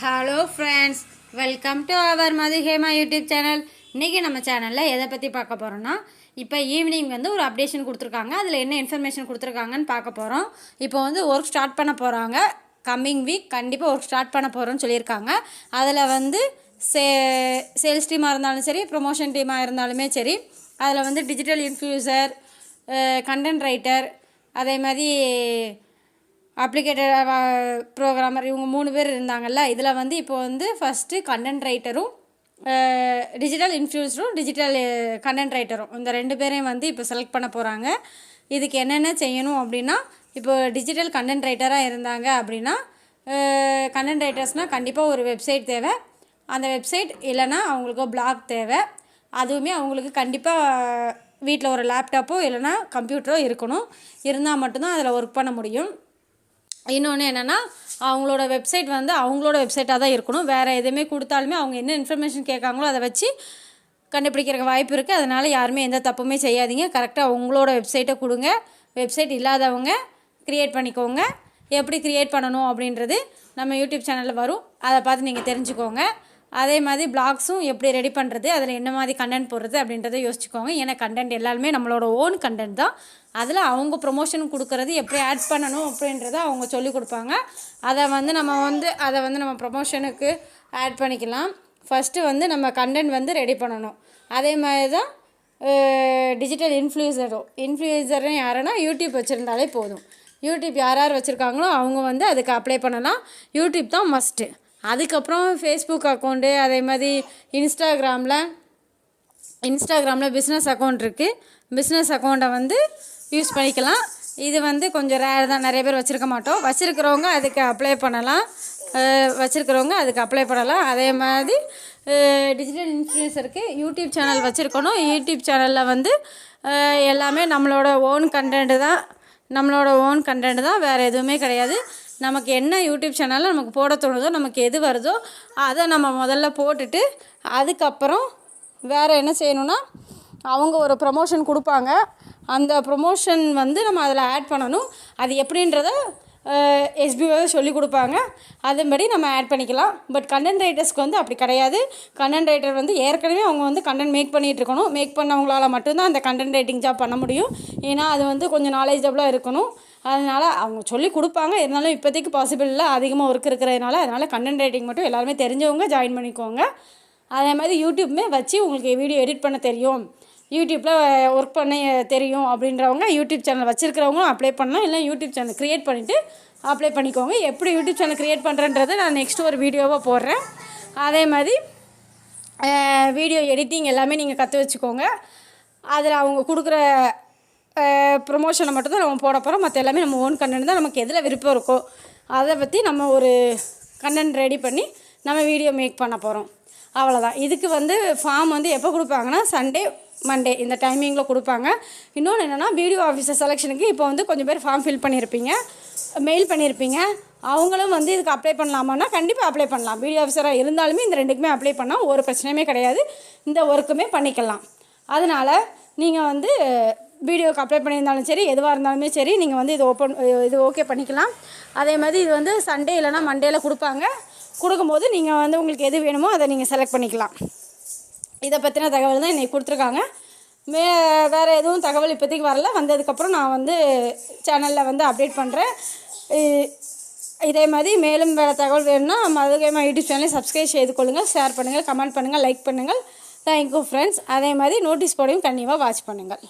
Hello friends, welcome to our Madhuhema YouTube channel. இன்றைக்கி நம்ம சேனலில் எதை பற்றி பார்க்க போகிறோன்னா, இப்போ ஈவினிங் ஒரு அப்டேஷன் கொடுத்துருக்காங்க. அதில் என்ன இன்ஃபர்மேஷன் கொடுத்துருக்காங்கன்னு பார்க்க போகிறோம். இப்போ ஒர்க் ஸ்டார்ட் பண்ண போகிறாங்க. கம்மிங் வீக் கண்டிப்பாக ஒர்க் ஸ்டார்ட் பண்ண போகிறோன்னு சொல்லியிருக்காங்க. அதில் சேல்ஸ் டீமாக இருந்தாலும் சரி, ப்ரொமோஷன் டீமாக இருந்தாலுமே சரி, அதில் டிஜிட்டல் இன்ஃப்ளூசர், கண்டென்ட் ரைட்டர், அதே மாதிரி அப்ளிகேட்டர் ப்ரோக்ராமர், இவங்க 3 பேர் இருந்தாங்கல்ல. இதில் இப்போ ஃபஸ்ட்டு கண்டென்ட் ரைட்டரும், டிஜிட்டல் இன்ஃப்ளூன்சரும், டிஜிட்டல் கண்டென்ட் ரைட்டரும், இந்த 2 பேரையும் இப்போ செலக்ட் பண்ண போகிறாங்க. இதுக்கு என்னென்ன செய்யணும் அப்படின்னா, இப்போ டிஜிட்டல் கண்டென்ட் ரைட்டராக இருந்தாங்க அப்படின்னா, கண்டென்ட் ரைட்டர்ஸ்னால் கண்டிப்பாக ஒரு வெப்சைட் தேவை. அந்த வெப்சைட் இல்லைன்னா அவங்களுக்கு பிளாக் தேவை. அதுவுமே அவங்களுக்கு கண்டிப்பாக வீட்டில் ஒரு லேப்டாப்போ இல்லைனா கம்ப்யூட்டரோ இருக்கணும். இருந்தால் மட்டும்தான் அதில் ஒர்க் பண்ண முடியும். இன்னொன்று என்னென்னா, அவங்களோட வெப்சைட் அவங்களோட வெப்சைட்டாக தான் இருக்கணும். வேறு எதுவுமே கொடுத்தாலுமே அவங்க என்ன இன்ஃபர்மேஷன் கேட்காங்களோ அதை வச்சு கண்டுபிடிக்கிறக்கு வாய்ப்பு இருக்குது. அதனால் யாருமே எந்த தப்புமே செய்யாதீங்க. கரெக்டாக உங்களோட வெப்சைட்டை கொடுங்க. வெப்சைட் இல்லாதவங்க க்ரியேட் பண்ணிக்கோங்க. எப்படி க்ரியேட் பண்ணணும் அப்படின்றது நம்ம யூடியூப் சேனலில் வரும். அதை பார்த்து நீங்கள் தெரிஞ்சுக்கோங்க. அதே மாதிரி பிளாக்ஸும் எப்படி ரெடி பண்ணுறது, அதில் என்ன மாதிரி கண்டென்ட் போடுறது அப்படின்றத யோசிச்சுக்கோங்க. ஏன்னா கண்டென்ட் எல்லாருமே நம்மளோட ஓன் கண்டென்ட் தான். அதில் அவங்க ப்ரொமோஷன் கொடுக்குறது எப்படி ஆட் பண்ணணும் அப்படின்றத அவங்க சொல்லிக் கொடுப்பாங்க. அதை நம்ம ப்ரொமோஷனுக்கு ஆட் பண்ணிக்கலாம். ஃபஸ்ட்டு நம்ம கண்டென்ட் ரெடி பண்ணணும். அதே மாதிரி தான் டிஜிட்டல் இன்ஃப்ளூயன்சரும் யாருன்னா யூடியூப் வச்சுருந்தாலே போதும். யூடியூப் யார் வச்சுருக்காங்களோ அவங்க அதுக்கு அப்ளை பண்ணலாம். யூடியூப் தான் மஸ்ட்டு. அதுக்கப்புறம் ஃபேஸ்புக் அக்கௌண்ட்டு, அதே மாதிரி இன்ஸ்டாகிராமில் பிஸ்னஸ் அக்கௌண்ட் இருக்குது. பிஸ்னஸ் அக்கௌண்ட்டை யூஸ் பண்ணிக்கலாம். இது கொஞ்சம் ரேர் தான், நிறைய பேர் வச்சுருக்க மாட்டோம். வச்சுருக்கிறவங்க அதுக்கு அப்ளை பண்ணலாம். அதே மாதிரி டிஜிட்டல் இன்ஃப்ளூயன்சருக்கு யூடியூப் சேனல் வச்சுருக்கணும். யூடியூப் சேனலில் எல்லாமே நம்மளோட ஓன் கண்டென்ட்டு தான், வேறு எதுவுமே கிடையாது. நமக்கு என்ன யூடியூப் சேனலில் நமக்கு போட தோணுதோ, நமக்கு எது வருதோ அதை நம்ம முதல்ல போட்டுட்டு, அதுக்கப்புறம் வேறு என்ன செய்யணுன்னா, அவங்க ஒரு ப்ரமோஷன் கொடுப்பாங்க. அந்த ப்ரொமோஷன் நம்ம அதில் ஆட் பண்ணணும். அது எப்படின்றத எஸ்பிஓவே சொல்லி கொடுப்பாங்க. அதன்படி நம்ம ஆட் பண்ணிக்கலாம். பட் கண்டென்ட் ரைட்டர்ஸ்க்கு அப்படி கிடையாது. கண்டென்ட் ரைட்டர் ஏற்கனவே அவங்க கண்டென்ட் மேக் பண்ணிகிட்ருக்கணும். மேக் பண்ணவங்களால மட்டும்தான் அந்த கண்டென்ட் ரைட்டிங் ஜாப் பண்ண முடியும். ஏன்னா அது கொஞ்சம் நாலேஜபிளாக இருக்கணும். அதனால் அவங்க சொல்லி கொடுப்பாங்க. இருந்தாலும் இப்போதைக்கு பாசிபிள் இல்லை, அதிகமாக ஒர்க் இருக்கிறதுனால. அதனால் கண்டென்ட் ரைட்டிங் மட்டும் எல்லாருமே தெரிஞ்சவங்க ஜாயின் பண்ணிக்கோங்க. அதே மாதிரி யூடியூப்மே வச்சு உங்களுக்கு வீடியோ எடிட் பண்ண தெரியும், யூடியூப்பில் ஒர்க் பண்ண தெரியும் அப்படின்றவங்க யூடியூப் சேனல் வச்சுருக்கிறவங்களும் அப்ளை பண்ணலாம். இல்லை யூடியூப் சேனல் க்ரியேட் பண்ணிவிட்டு அப்ளை பண்ணிக்கோங்க. எப்படி யூடியூப் சேனல் க்ரியேட் பண்ணுறன்றதை நான் நெக்ஸ்ட்டு ஒரு வீடியோவாக போடுறேன். அதே மாதிரி வீடியோ எடிட்டிங் எல்லாமே நீங்கள் கற்று வச்சுக்கோங்க. அதில் அவங்க கொடுக்குற ப்ரொமோஷனை மட்டும் தான் நம்ம போட போகிறோம். மற்ற எல்லாமே நம்ம ஓன் கண்டென்ட் தான். நமக்கு எதில் விருப்பம் இருக்கோ அதை பற்றி நம்ம ஒரு கண்டென்ட் ரெடி பண்ணி நம்ம வீடியோ மேக் பண்ண போகிறோம். அவ்வளோதான். இதுக்கு ஃபார்ம் எப்போ கொடுப்பாங்கன்னா, சண்டே மண்டே இந்த டைமிங்கில் கொடுப்பாங்க. இன்னொன்று என்னென்னா, வீடியோ ஆஃபீஸர் செலெக்ஷனுக்கு இப்போ கொஞ்சம் பேர் ஃபார்ம் ஃபில் பண்ணியிருப்பீங்க, மெயில் பண்ணியிருப்பீங்க. அவங்களும் இதுக்கு அப்ளை பண்ணலாமான்னா கண்டிப்பாக அப்ளை பண்ணலாம். வீடியோ ஆஃபீஸராக இருந்தாலுமே இந்த 2க்குமே அப்ளை பண்ணால் ஒரு பிரச்சனையுமே கிடையாது. இந்த ஒர்க்குமே பண்ணிக்கலாம். அதனால் நீங்கள் வீடியோவுக்கு அப்ளை பண்ணியிருந்தாலும் சரி, எதுவாக இருந்தாலுமே சரி, நீங்கள் இது ஓகே பண்ணிக்கலாம். அதே மாதிரி இது சண்டே இல்லைனா மண்டேயில் கொடுக்கும்போது நீங்கள் உங்களுக்கு எது வேணுமோ அதை நீங்கள் செலக்ட் பண்ணிக்கலாம். இதை பற்றின தகவல் தான் இன்றைக்கி கொடுத்துருக்காங்க. வேறு எதுவும் தகவல் இப்போதைக்கு வரல. வந்ததுக்கப்புறம் நான் சேனலில் அப்டேட் பண்ணுறேன். இதே மாதிரி மேலும் வேறு தகவல் வேணும்னா மதுஹேமா யூடியூப் சேனலை சப்ஸ்கிரைப் செய்து கொள்ளுங்கள், ஷேர் பண்ணுங்கள், கமெண்ட் பண்ணுங்கள், லைக் பண்ணுங்கள். Thank you friends. அதே மாதிரி நோட்டீஸ் போர்டையும் கண்டிப்பாக வாட்ச் பண்ணுங்கள்.